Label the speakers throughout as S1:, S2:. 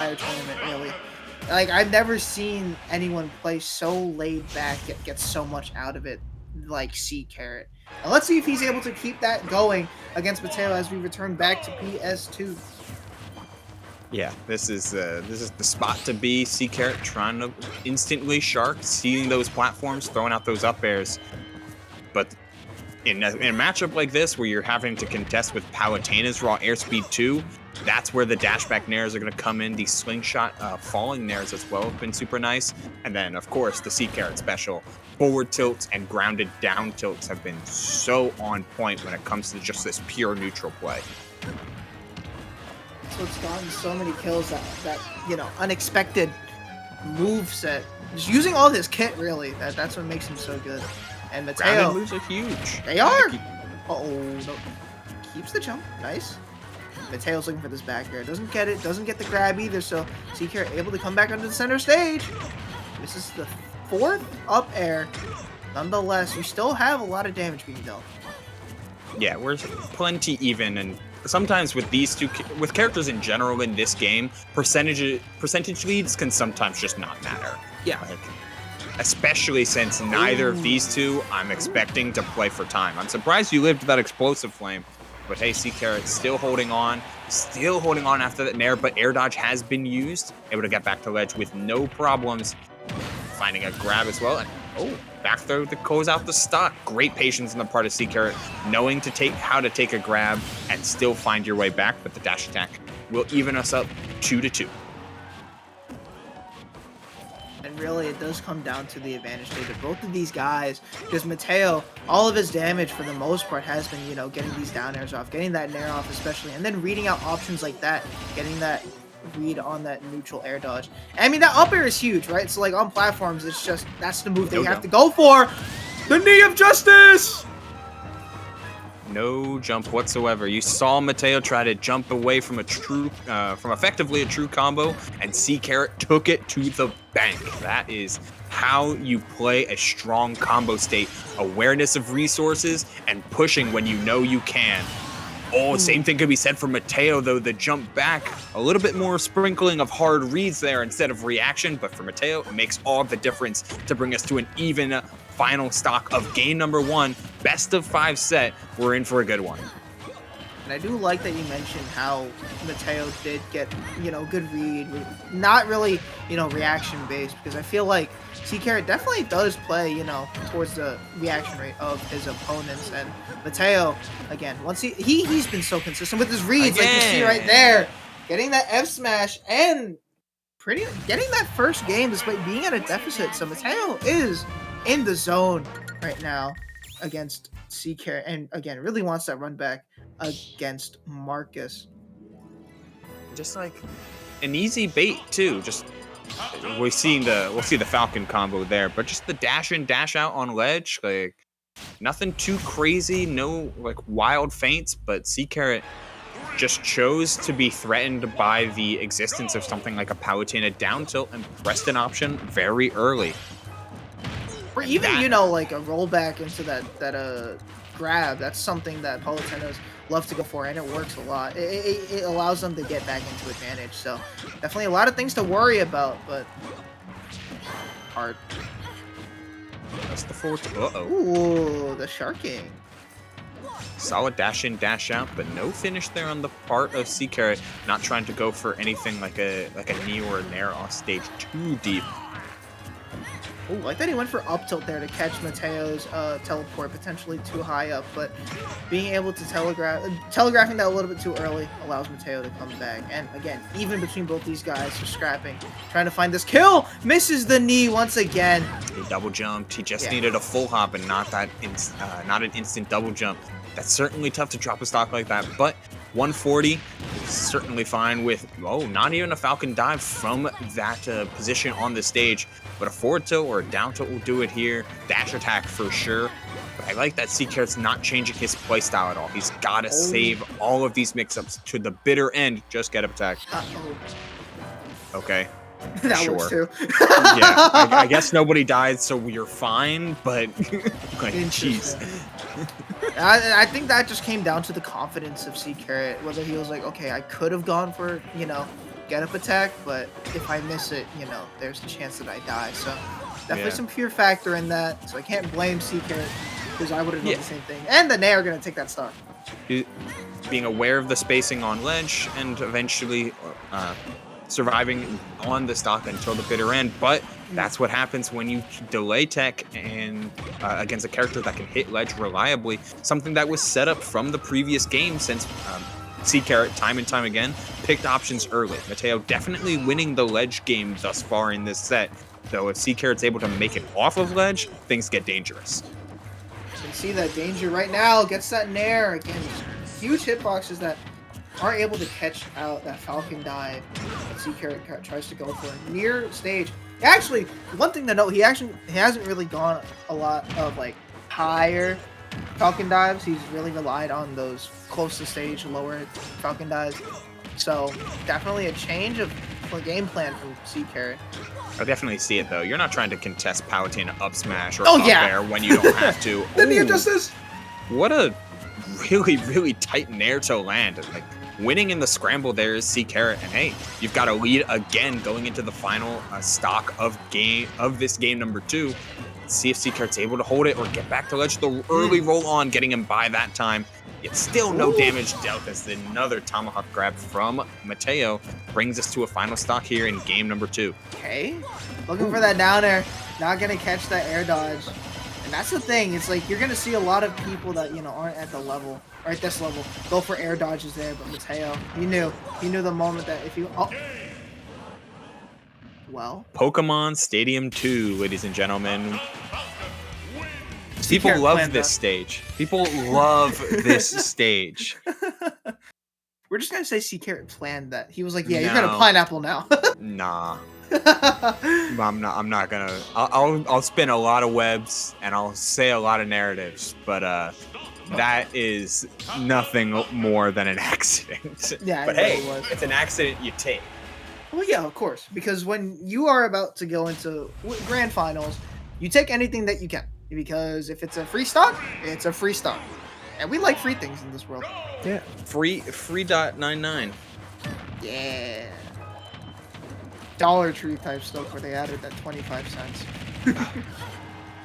S1: entire tournament, really. Like, I've never seen anyone play so laid back, get so much out of it, like Ccarrot. And let's see if he's able to keep that going against Mateo as we return back to PS2.
S2: Yeah, this is the spot to be. Ccarrot trying to instantly shark, seeing those platforms, throwing out those up airs. But in a matchup like this, where you're having to contest with Palutena's raw airspeed 2, that's where the dashback nairs are going to come in. The slingshot falling nairs as well have been super nice. And then, of course, the Ccarrot special. Forward tilts and grounded down tilts have been so on point when it comes to just this pure neutral play.
S1: So it's gotten so many kills that you know, unexpected move set. Just using all his kit, really. That's what makes him so good. And Mateo,
S2: Grounded moves are huge.
S1: They are. Uh-oh, no. Keeps the jump. Nice. Mateo's looking for this back air. Doesn't get it. Doesn't get the grab either. So Ccarrot able to come back onto the center stage. This is the 4th up air. Nonetheless, we still have a lot of damage being dealt.
S2: Yeah, we're plenty even, and sometimes with these two, with characters in general in this game, percentage leads can sometimes just not matter.
S1: Yeah.
S2: Like, especially since neither of these two I'm expecting to play for time. I'm surprised you lived that explosive flame, but hey, Ccarrot still holding on after that nair, but air dodge has been used, able to get back to ledge with no problems, finding a grab as well, and back throw to close out the stock. Great patience on the part of Ccarrot, knowing how to take a grab and still find your way back, but the dash attack will even us up 2-2.
S1: And really, it does come down to the advantage state of both of these guys, because Mateo, all of his damage for the most part has been, you know, getting these down airs off, getting that nair off especially, and then reading out options like that, getting that read on that neutral air dodge. I mean, that up air is huge, right? So, like, on platforms, it's just, that's the move they have to go for. The knee of justice!
S2: No jump whatsoever. You saw Mateo try to jump away from from effectively a true combo, and Ccarrot took it to the bank. That is how you play a strong combo state. Awareness of resources and pushing when you know you can. Oh, same thing could be said for Mateo, though. The jump back, a little bit more sprinkling of hard reads there instead of reaction, but for Mateo, it makes all the difference to bring us to an even final stock of game number 1, best of 5 set. We're in for a good one.
S1: And I do like that you mentioned how Mateo did get, you know, good read, not really, you know, reaction based, because I feel like Ccarrot definitely does play, you know, towards the reaction rate of his opponents. And Mateo, again, once he's been so consistent with his reads, like you see right there, getting that F smash and getting that first game despite being at a deficit. So Mateo is in the zone right now against Ccarrot, and again, really wants that run back against Marcus.
S2: Just like an easy bait too. Just we'll see the Falcon combo there, but just the dash in, dash out on ledge, like nothing too crazy, no like wild feints, but Ccarrot just chose to be threatened by the existence of something like a Palutena down tilt and pressed an option very early.
S1: Or even, you know, like a rollback into that grab. That's something that Palutenas love to go for, and it works a lot. It allows them to get back into advantage. So definitely a lot of things to worry about, but hard.
S2: That's the forward.
S1: Ooh, the sharking.
S2: Solid dash in, dash out, but no finish there on the part of Ccarrot. Not trying to go for anything like a knee or a nair off stage too deep.
S1: Ooh, like that he went for up tilt there to catch Mateo's teleport potentially too high up, but being able to telegraphing that a little bit too early allows Mateo to come back. And again, even between both these guys, just scrapping, trying to find this kill, misses the knee once again.
S2: He double jumped. He just needed a full hop and not an instant double jump. That's certainly tough to drop a stock like that, but 140 is certainly fine with, not even a Falcon dive from that position on the stage, but a forward tilt or a down tilt will do it here. Dash attack for sure. But I like that Ccarrot's not changing his playstyle at all. He's got to save all of these mix-ups to the bitter end. Just get up attack. Okay.
S1: That works too.
S2: Yeah, I guess nobody died, so we're fine, but like, jeez.
S1: I think that just came down to the confidence of Ccarrot, whether he was like, okay, I could have gone for, you know, get up attack, but if I miss it, you know, there's a chance that I die. So definitely
S2: Yeah.
S1: some fear factor in that. So I can't blame Ccarrot because I would have done the same thing. And the Nair are going to take that stock.
S2: Being aware of the spacing on ledge and eventually surviving on the stock until the bitter end. But that's what happens when you delay tech and against a character that can hit ledge reliably. Something that was set up from the previous game since Ccarrot, time and time again, picked options early. Mateo definitely winning the ledge game thus far in this set. Though if Ccarrot's able to make it off of ledge, things get dangerous.
S1: You can see that danger right now. Gets that Nair. Again, huge hitboxes that aren't able to catch out that Falcon dive that Ccarrot tries to go for. Near stage. Actually, one thing to note, he hasn't really gone a lot of like higher Falcon dives. He's really relied on those close to stage, lower Falcon dives. So definitely a change of game plan from Ccarrot.
S2: I definitely see it though. You're not trying to contest Palutena up smash or
S1: up
S2: air when you don't have to.
S1: The near justice.
S2: What a really tight Nair to land. Like winning in the scramble there is Ccarrot, and hey, you've got a lead again going into the final stock of this game number 2. Let's see if Ccarrot's able to hold it or get back to ledge. The early roll on, getting him by that time. Yet still no damage dealt as another tomahawk grab from Mateo brings us to a final stock here in game number 2.
S1: Okay, looking for that down air, not gonna catch that air dodge. And that's the thing, it's like you're gonna see a lot of people that, you know, aren't at the level, or at this level, go for air dodges there, but Mateo, he knew the moment that if you, well.
S2: Pokemon Stadium 2, ladies and gentlemen. People love this stage. People love this stage.
S1: We're just gonna say Ccarrot planned that. He was like, "Yeah, you're gonna pineapple now."
S2: Nah, I'm not gonna. I'll spin a lot of webs and I'll say a lot of narratives, but that is nothing more than an accident.
S1: Yeah,
S2: but hey, it's an accident you take.
S1: Well, yeah, of course, because when you are about to go into grand finals, you take anything that you can. Because if it's a free stock, it's a free stock. And we like free things in this world.
S2: Yeah. Free.99.
S1: Yeah. Ccarrot3 type stuff where they added that 25 cents.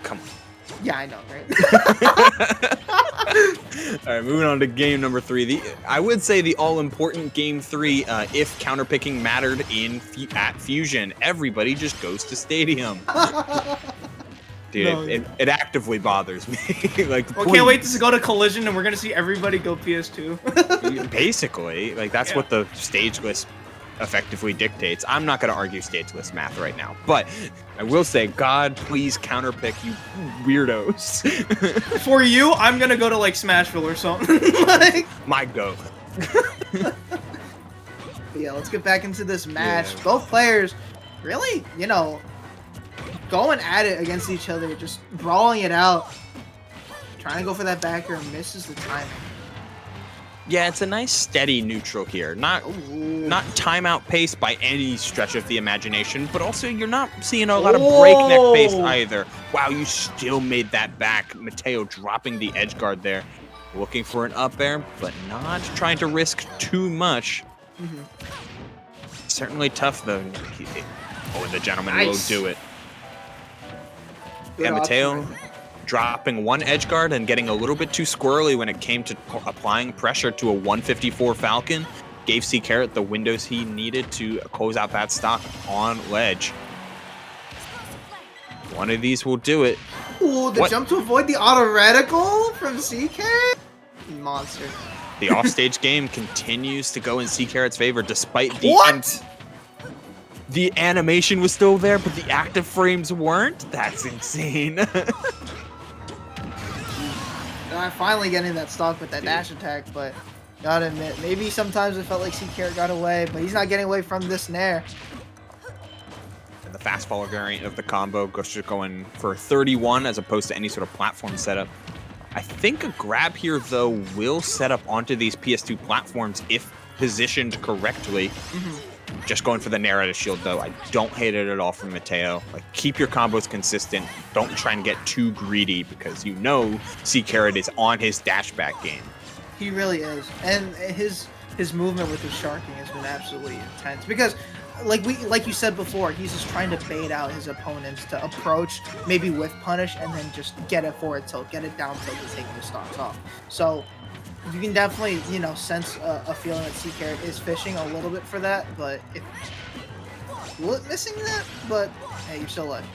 S2: Come on.
S1: Yeah, I know, right?
S2: All right, moving on to game number 3. I would say the all-important game 3, if counterpicking mattered at Fusion. Everybody just goes to Stadium. Dude, no, it actively bothers me. Like,
S1: well, can't wait to go to Collision and we're gonna see everybody go PS2.
S2: Basically, like that's what the stage list effectively dictates. I'm not gonna argue stage list math right now, but I will say, God, please counterpick, you weirdos.
S1: For you, I'm gonna go to like Smashville or something. Like...
S2: My go.
S1: Yeah, let's get back into this match. Yeah. Both players, really, you know, going at it against each other, just brawling it out. Trying to go for that backer and misses the timing.
S2: Yeah, it's a nice steady neutral here. Not timeout pace by any stretch of the imagination, but also you're not seeing a lot of breakneck pace either. Wow, you still made that back. Mateo dropping the edge guard there. Looking for an up air, but not trying to risk too much. Certainly tough though. Oh, the gentleman will do it. Yeah, Mateo dropping one edge guard and getting a little bit too squirrely when it came to applying pressure to a 154 Falcon. Gave Ccarrot the windows he needed to close out that stock on ledge. One of these will do it.
S1: Ooh, the jump to avoid the auto reticle from Ccarrot? Monster.
S2: The offstage game continues to go in Ccarrot's favor despite the the animation was still there, but the active frames weren't? That's insane.
S1: I'm finally getting that stock with that dash attack, but gotta admit, maybe sometimes it felt like Ccarrot got away, but he's not getting away from this Nair.
S2: And the fast follow variant of the combo goes going for 31 as opposed to any sort of platform setup. I think a grab here, though, will set up onto these PS2 platforms if positioned correctly. Just going for the Nair at a shield, though. I don't hate it at all from Mateo. Like, keep your combos consistent. Don't try and get too greedy because you know Ccarrot is on his dashback game.
S1: He really is. And his his movement with his sharking has been absolutely intense because like you said before, he's just trying to bait out his opponents to approach maybe with punish and then just get it forward tilt, get it down tilt to take the stocks off. So you can definitely, you know, sense a feeling that Ccarrot is fishing a little bit for that, but if missing that, but hey, you're still alive.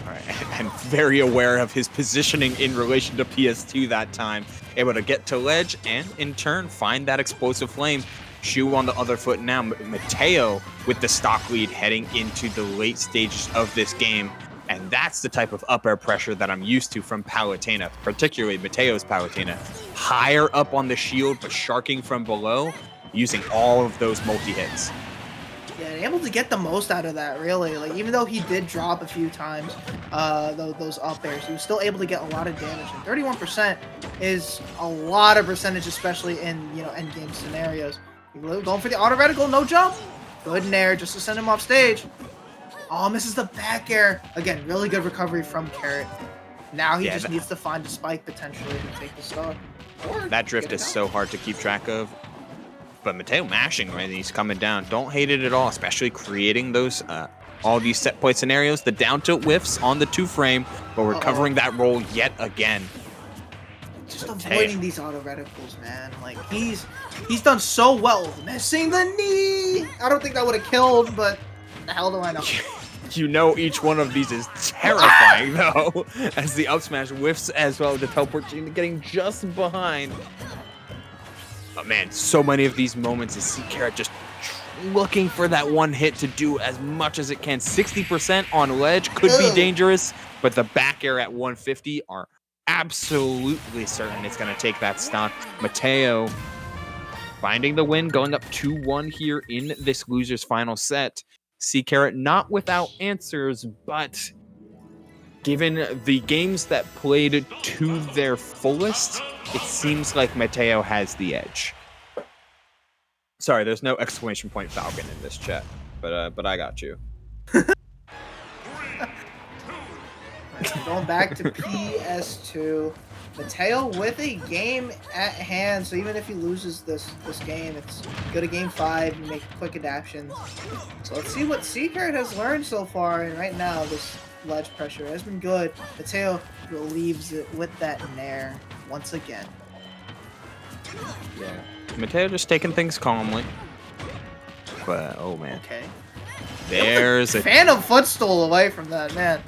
S2: All right, and very aware of his positioning in relation to PS2 that time. Able to get to ledge and, in turn, find that explosive flame. Shu on the other foot now. Mateo with the stock lead heading into the late stages of this game. And that's the type of up air pressure that I'm used to from Palutena, particularly Mateo's Palutena. Higher up on the shield, but sharking from below, using all of those multi-hits.
S1: Yeah, able to get the most out of that, really. Like, even though he did drop a few times, those up airs, he was still able to get a lot of damage. And 31% is a lot of percentage, especially in, you know, end game scenarios. Going for the auto reticle, no jump. Good nair, just to send him off stage. Oh, misses the back air. Again, really good recovery from Ccarrot. Now he just needs to find a spike potentially to take the stock.
S2: That drift is so hard to keep track of. But Mateo mashing, right? He's coming down. Don't hate it at all, especially creating those all these set point scenarios. The down tilt whiffs on the 2-frame, but recovering that roll yet again.
S1: Just avoiding these auto reticles, man. Like, he's done so well missing the knee. I don't think that would have killed, but the hell do I know?
S2: You know each one of these is terrifying, though, as the up smash whiffs as well. The teleport getting just behind. But man, so many of these moments is Ccarrot just looking for that one hit to do as much as it can. 60% on ledge could be dangerous, but the back air at 150 are absolutely certain it's going to take that stock. Mateo finding the win, going up 2-1 here in this loser's final set. Ccarrot not without answers, but given the games that played to their fullest, it seems like Mateo has the edge. Sorry, there's no exclamation point Falcon in this chat, but I got you.
S1: Going back to PS2, Mateo with a game at hand. So even if he loses this game, it's go to game 5, you make quick adaptations. So let's see what Ccarrot has learned so far. And right now, this ledge pressure has been good. Mateo relieves it with that nair once again.
S2: Yeah, Mateo just taking things calmly. But oh man,
S1: okay,
S2: there's a
S1: phantom footstool away from that man.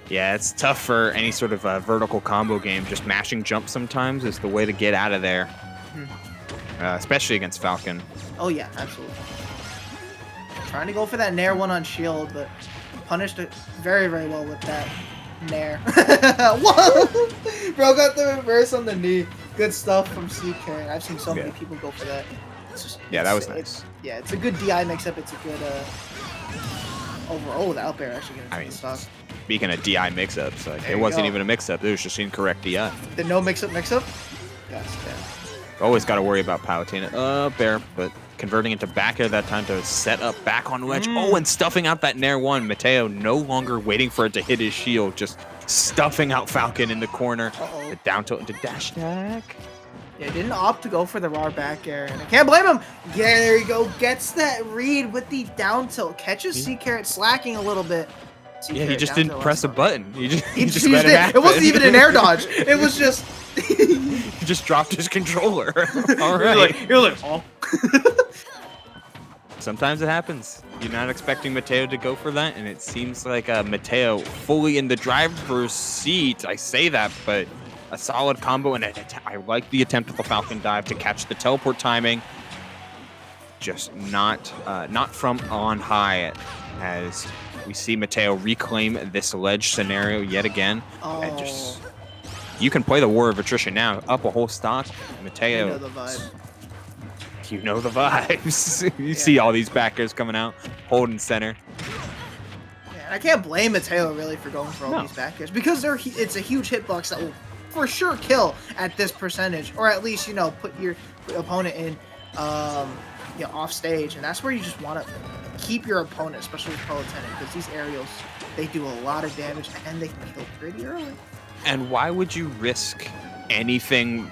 S2: Yeah, it's tough for any sort of vertical combo game. Just mashing jump sometimes is the way to get out of there, especially against Falcon.
S1: Oh yeah, absolutely. Trying to go for that nair one on shield, but punished it very, very well with that nair. Whoa! Bro got the reverse on the knee. Good stuff from Ccarrot. I've seen so many people go for that.
S2: That was nice.
S1: Yeah, it's a good DI mix-up. It's a good overall. The out air actually getting stock.
S2: Speaking of DI mix-ups, it wasn't even a mix-up. It was just incorrect DI.
S1: The no mix-up? Yes, yeah.
S2: Always got to worry about Palutena up there, but converting into back air that time to set up back on ledge. Oh, and stuffing out that nair one. Mateo no longer waiting for it to hit his shield, just stuffing out Falcon in the corner. The down tilt into dash attack.
S1: Yeah, didn't opt to go for the raw back air, and I can't blame him. Yeah, there you go. Gets that read with the down tilt. Catches Ccarrot slacking a little bit.
S2: Yeah, he just didn't press a button. He just
S1: let it happen. It wasn't even an air dodge. It was just...
S2: He just dropped his controller. All right.
S1: You're like, oh.
S2: Sometimes it happens. You're not expecting Mateo to go for that, and it seems like Mateo fully in the driver's seat. I say that, but a solid combo, and I like the attempt of the Falcon dive to catch the teleport timing. Just not from on high, as we see Mateo reclaim this ledge scenario yet again. And just, you can play the war of attrition now. Up a whole stock. Mateo.
S1: You know the vibe.
S2: You know the vibes. You see all these backers coming out, holding center.
S1: Yeah, I can't blame Mateo really for going for all these backers because it's a huge hitbox that will for sure kill at this percentage, or at least, you know, put your opponent in off stage, and that's where you just want to keep your opponent, especially with Palutena, because these aerials, they do a lot of damage and they can kill pretty early.
S2: And why would you risk anything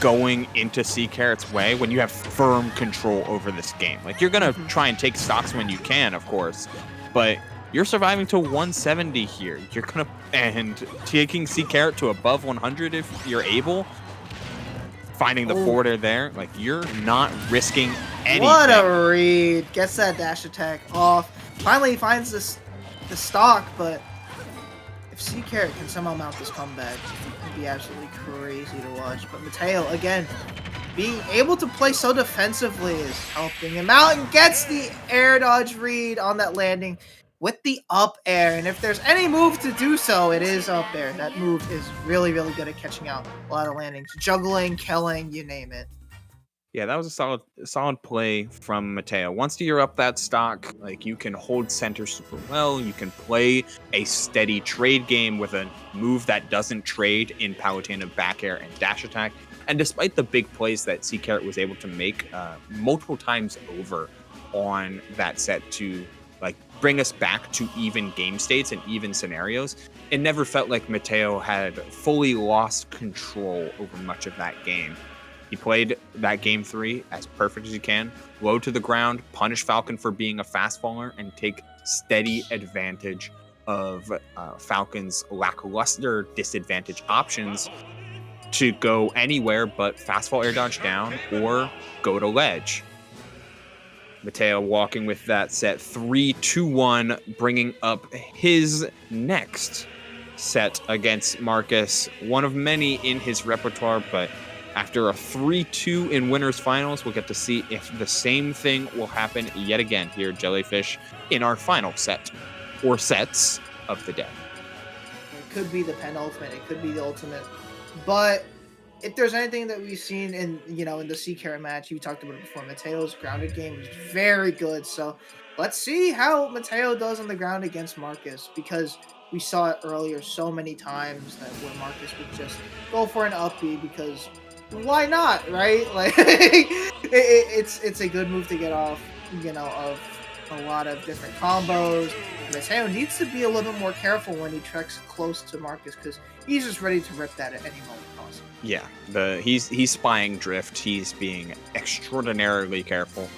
S2: going into Ccarrot3's way when you have firm control over this game. Like, you're gonna try and take stocks when you can, of course, but you're surviving to 170 here. You're gonna and taking Ccarrot to above 100 if you're able. Finding the forwarder there, like, you're not risking anything.
S1: What a read! Gets that dash attack off. Finally, he finds the stock, but if Ccarrot can somehow mount this comeback, it'd be absolutely crazy to watch. But Mateo, again, being able to play so defensively is helping him out, and gets the air dodge read on that landing with the up air. And if there's any move to do so, it is up air. That move is really, really good at catching out a lot of landings. Juggling, killing, you name it.
S2: Yeah, that was a solid play from Mateo. Once you're up that stock, like, you can hold center super well. You can play a steady trade game with a move that doesn't trade in Palutena back air and dash attack. And despite the big plays that Ccarrot was able to make multiple times over on that set to like bring us back to even game states and even scenarios, it never felt like Mateo had fully lost control over much of that game. He played that game 3 as perfect as he can, low to the ground, punish Falcon for being a fast faller, and take steady advantage of Falcon's lackluster disadvantage options to go anywhere but fast fall air dodge down or go to ledge. Mateo walking with that set 3-2-1, bringing up his next set against Marcus. One of many in his repertoire, but after a 3-2 in winners finals, we'll get to see if the same thing will happen yet again here at Jellyfish in our final set, or sets of the day.
S1: It could be the penultimate, it could be the ultimate, but if there's anything that we've seen in, in the Ccarrot match, you talked about it before, Mateo's grounded game is very good. So let's see how Mateo does on the ground against Marcus, because we saw it earlier so many times that where Marcus would just go for an up B because why not, right? Like it's a good move to get off, of a lot of different combos. Mateo needs to be a little bit more careful when he treks close to Marcus, because he's just ready to rip that at any moment possible.
S2: Yeah, he's spying drift. He's being extraordinarily careful.